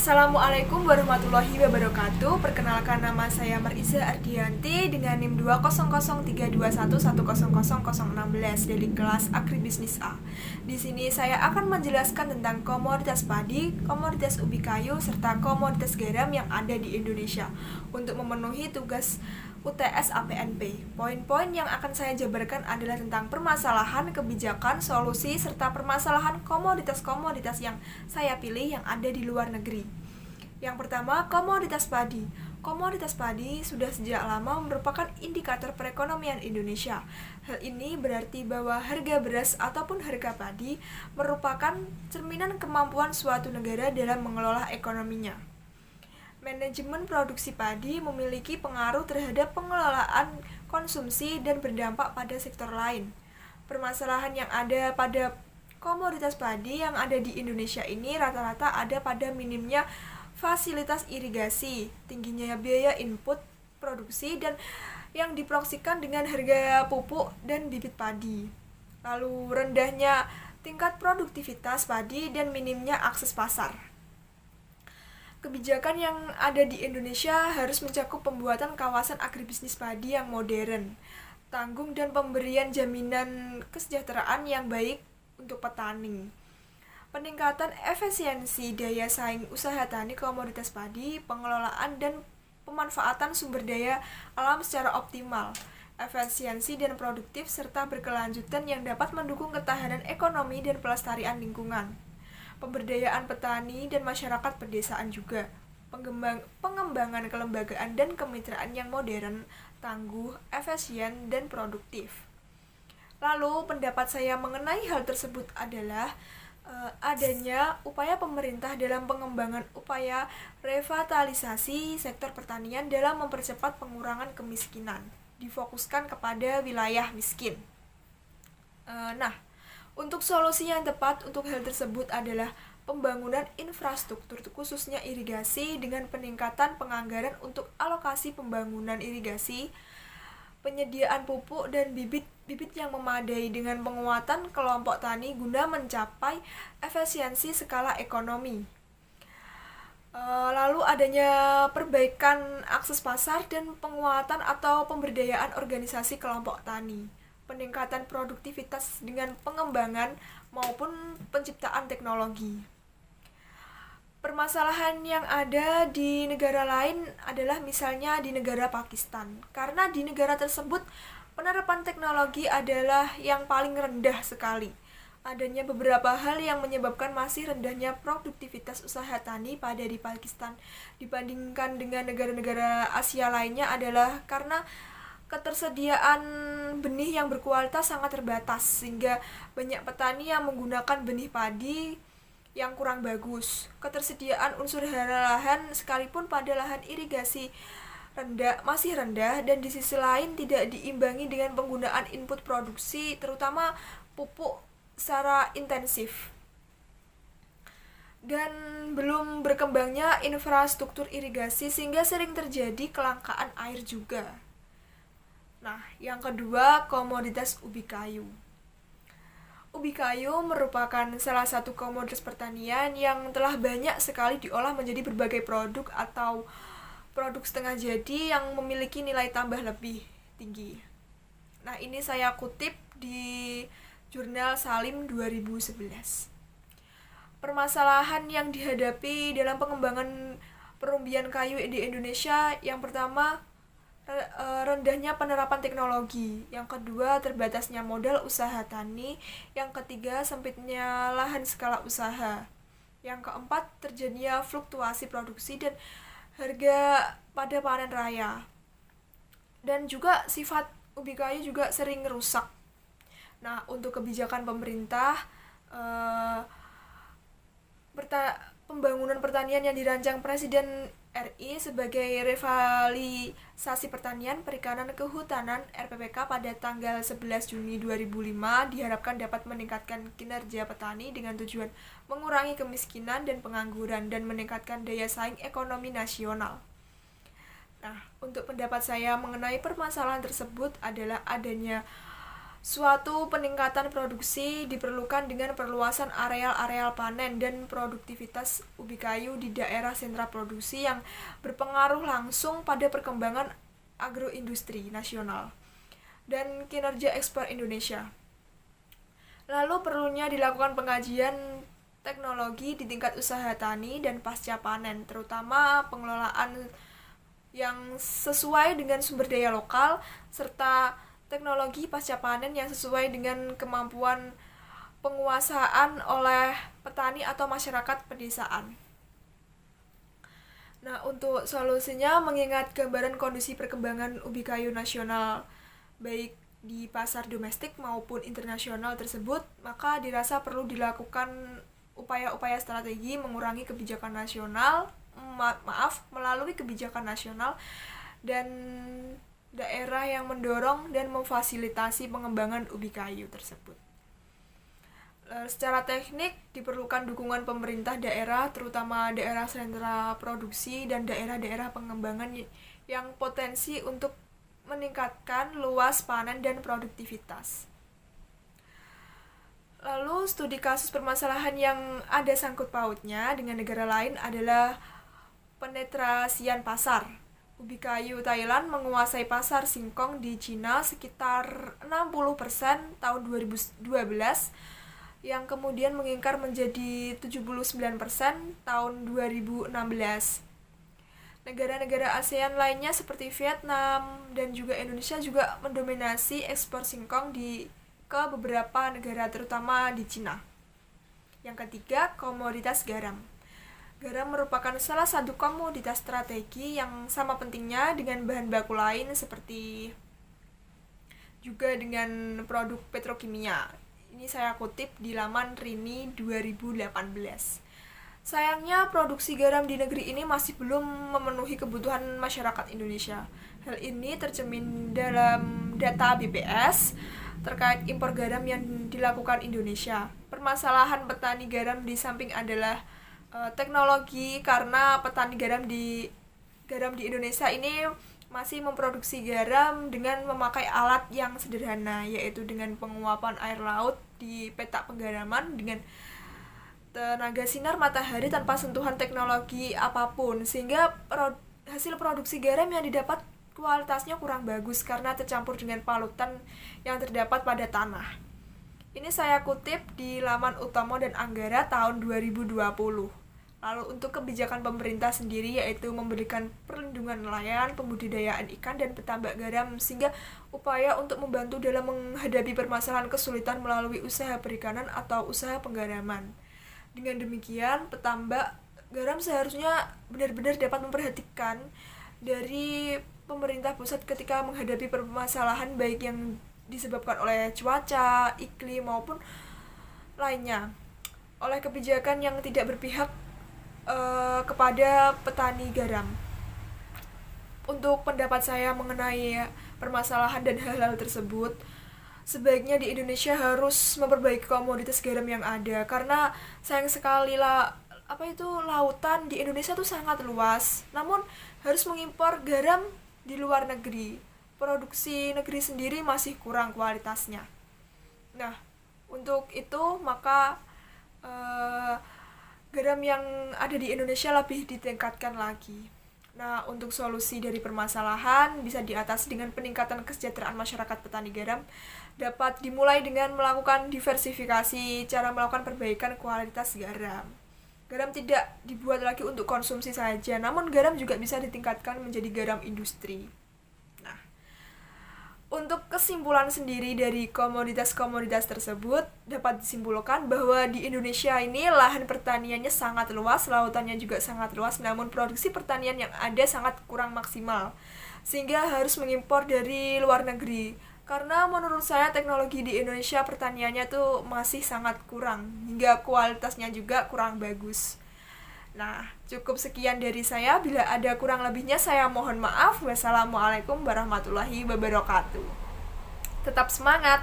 Assalamualaikum warahmatullahi wabarakatuh. Perkenalkan, nama saya Mariza Ardianti dengan NIM 2003211000016 dari kelas Agribisnis A. Di sini saya akan menjelaskan tentang komoditas padi, komoditas ubi kayu, serta komoditas garam yang ada di Indonesia untuk memenuhi tugas UTS APNP. Poin-poin yang akan saya jabarkan adalah tentang permasalahan, kebijakan, solusi, serta permasalahan komoditas-komoditas yang saya pilih yang ada di luar negeri. Yang pertama, komoditas padi. Komoditas padi sudah sejak lama merupakan indikator perekonomian Indonesia. Hal ini berarti bahwa harga beras ataupun harga padi merupakan cerminan kemampuan suatu negara dalam mengelola ekonominya. Manajemen produksi padi memiliki pengaruh terhadap pengelolaan konsumsi dan berdampak pada sektor lain. Permasalahan yang ada pada komoditas padi yang ada di Indonesia ini rata-rata ada pada minimnya fasilitas irigasi, tingginya biaya input produksi dan yang diproyeksikan dengan harga pupuk dan bibit padi. Lalu rendahnya tingkat produktivitas padi dan minimnya akses pasar. Kebijakan yang ada di Indonesia harus mencakup pembuatan kawasan agribisnis padi yang modern, tanggung dan pemberian jaminan kesejahteraan yang baik untuk petani. Peningkatan efisiensi daya saing usaha tani komoditas padi, pengelolaan dan pemanfaatan sumber daya alam secara optimal, efisiensi dan produktif serta berkelanjutan yang dapat mendukung ketahanan ekonomi dan pelestarian lingkungan. Pemberdayaan petani dan masyarakat pedesaan juga, pengembangan kelembagaan dan kemitraan yang modern, tangguh, efisien, dan produktif. Lalu pendapat saya mengenai hal tersebut adalah adanya upaya pemerintah dalam pengembangan upaya revitalisasi sektor pertanian dalam mempercepat pengurangan kemiskinan, difokuskan kepada wilayah miskin. Untuk solusi yang tepat untuk hal tersebut adalah pembangunan infrastruktur khususnya irigasi dengan peningkatan penganggaran untuk alokasi pembangunan irigasi, penyediaan pupuk dan bibit yang memadai dengan penguatan kelompok tani guna mencapai efisiensi skala ekonomi. Lalu adanya perbaikan akses pasar dan penguatan atau pemberdayaan organisasi kelompok tani, peningkatan produktivitas dengan pengembangan maupun penciptaan teknologi. Permasalahan yang ada di negara lain adalah misalnya di negara Pakistan, karena di negara tersebut penerapan teknologi adalah yang paling rendah sekali. Adanya beberapa hal yang menyebabkan masih rendahnya produktivitas usaha tani pada di Pakistan dibandingkan dengan negara-negara Asia lainnya adalah karena ketersediaan benih yang berkualitas sangat terbatas, sehingga banyak petani yang menggunakan benih padi yang kurang bagus. Ketersediaan unsur hara lahan sekalipun pada lahan irigasi masih rendah, dan di sisi lain tidak diimbangi dengan penggunaan input produksi terutama pupuk secara intensif. Dan belum berkembangnya infrastruktur irigasi sehingga sering terjadi kelangkaan air juga. Yang kedua, komoditas ubi kayu. Ubi kayu merupakan salah satu komoditas pertanian yang telah banyak sekali diolah menjadi berbagai produk atau produk setengah jadi yang memiliki nilai tambah lebih tinggi. Ini saya kutip di jurnal Salim 2011. Permasalahan yang dihadapi dalam pengembangan perumbian kayu di Indonesia, yang pertama, rendahnya penerapan teknologi, yang kedua terbatasnya modal usaha tani, yang ketiga sempitnya lahan skala usaha, yang keempat terjadinya fluktuasi produksi dan harga pada panen raya, dan juga sifat ubi kayu juga sering rusak. Untuk kebijakan pemerintah, pembangunan pertanian yang dirancang Presiden RI sebagai revitalisasi pertanian, perikanan, kehutanan (RPPK) pada tanggal 11 Juni 2005 diharapkan dapat meningkatkan kinerja petani dengan tujuan mengurangi kemiskinan dan pengangguran dan meningkatkan daya saing ekonomi nasional. Untuk pendapat saya mengenai permasalahan tersebut adalah adanya Suatu peningkatan produksi diperlukan dengan perluasan areal-areal panen dan produktivitas ubi kayu di daerah sentra produksi yang berpengaruh langsung pada perkembangan agroindustri nasional dan kinerja ekspor Indonesia. Lalu perlunya dilakukan pengkajian teknologi di tingkat usaha tani dan pasca panen, terutama pengelolaan yang sesuai dengan sumber daya lokal serta teknologi pasca panen yang sesuai dengan kemampuan penguasaan oleh petani atau masyarakat pedesaan. Nah, untuk solusinya mengingat gambaran kondisi perkembangan ubi kayu nasional baik di pasar domestik maupun internasional tersebut, maka dirasa perlu dilakukan upaya-upaya strategi mengurangi kebijakan nasional, melalui kebijakan nasional dan daerah yang mendorong dan memfasilitasi pengembangan ubi kayu tersebut. Secara teknik diperlukan dukungan pemerintah daerah, terutama daerah sentra produksi dan daerah-daerah pengembangan yang potensi untuk meningkatkan luas panen dan produktivitas. Lalu studi kasus permasalahan yang ada sangkut pautnya dengan negara lain adalah penetrasian pasar. Ubi kayu Thailand menguasai pasar singkong di Cina sekitar 60% tahun 2012 yang kemudian mengingkar menjadi 79% tahun 2016. Negara-negara ASEAN lainnya seperti Vietnam dan juga Indonesia juga mendominasi ekspor singkong ke beberapa negara terutama di Cina. Yang ketiga, komoditas garam. Garam merupakan salah satu komoditas strategi yang sama pentingnya dengan bahan baku lain seperti juga dengan produk petrokimia. Ini saya kutip di laman Rini 2018. Sayangnya produksi garam di negeri ini masih belum memenuhi kebutuhan masyarakat Indonesia. Hal ini tercermin dalam data BPS terkait impor garam yang dilakukan Indonesia. Permasalahan petani garam di samping adalah teknologi, karena petani garam di Indonesia ini masih memproduksi garam dengan memakai alat yang sederhana, yaitu dengan penguapan air laut di petak penggaraman dengan tenaga sinar matahari tanpa sentuhan teknologi apapun, sehingga hasil produksi garam yang didapat kualitasnya kurang bagus karena tercampur dengan polutan yang terdapat pada tanah. Ini saya kutip di laman Utomo dan Anggara tahun 2020. Lalu untuk kebijakan pemerintah sendiri yaitu memberikan perlindungan nelayan, pembudidayaan ikan dan petambak garam, sehingga upaya untuk membantu dalam menghadapi permasalahan kesulitan melalui usaha perikanan atau usaha penggaraman. Dengan demikian, petambak garam seharusnya benar-benar dapat memperhatikan dari pemerintah pusat ketika menghadapi permasalahan baik yang disebabkan oleh cuaca, iklim maupun lainnya, oleh kebijakan yang tidak berpihak kepada petani garam. Untuk pendapat saya mengenai permasalahan dan hal-hal tersebut, sebaiknya di Indonesia harus memperbaiki komoditas garam yang ada, karena sayang sekali lautan di Indonesia tuh sangat luas, namun harus mengimpor garam di luar negeri. Produksi negeri sendiri masih kurang kualitasnya. Nah, untuk itu maka garam yang ada di Indonesia lebih ditingkatkan lagi. Nah, untuk solusi dari permasalahan bisa diatasi dengan peningkatan kesejahteraan masyarakat petani garam, dapat dimulai dengan melakukan diversifikasi cara melakukan perbaikan kualitas garam. Garam tidak dibuat lagi untuk konsumsi saja, namun garam juga bisa ditingkatkan menjadi garam industri. Nah, untuk kesimpulan sendiri dari komoditas-komoditas tersebut, dapat disimpulkan bahwa di Indonesia ini lahan pertaniannya sangat luas, lautannya juga sangat luas, namun produksi pertanian yang ada sangat kurang maksimal, sehingga harus mengimpor dari luar negeri. Karena menurut saya teknologi di Indonesia pertaniannya tuh masih sangat kurang, hingga kualitasnya juga kurang bagus. Nah, cukup sekian dari saya. Bila ada kurang lebihnya saya mohon maaf. Wassalamualaikum warahmatullahi wabarakatuh. Tetap semangat!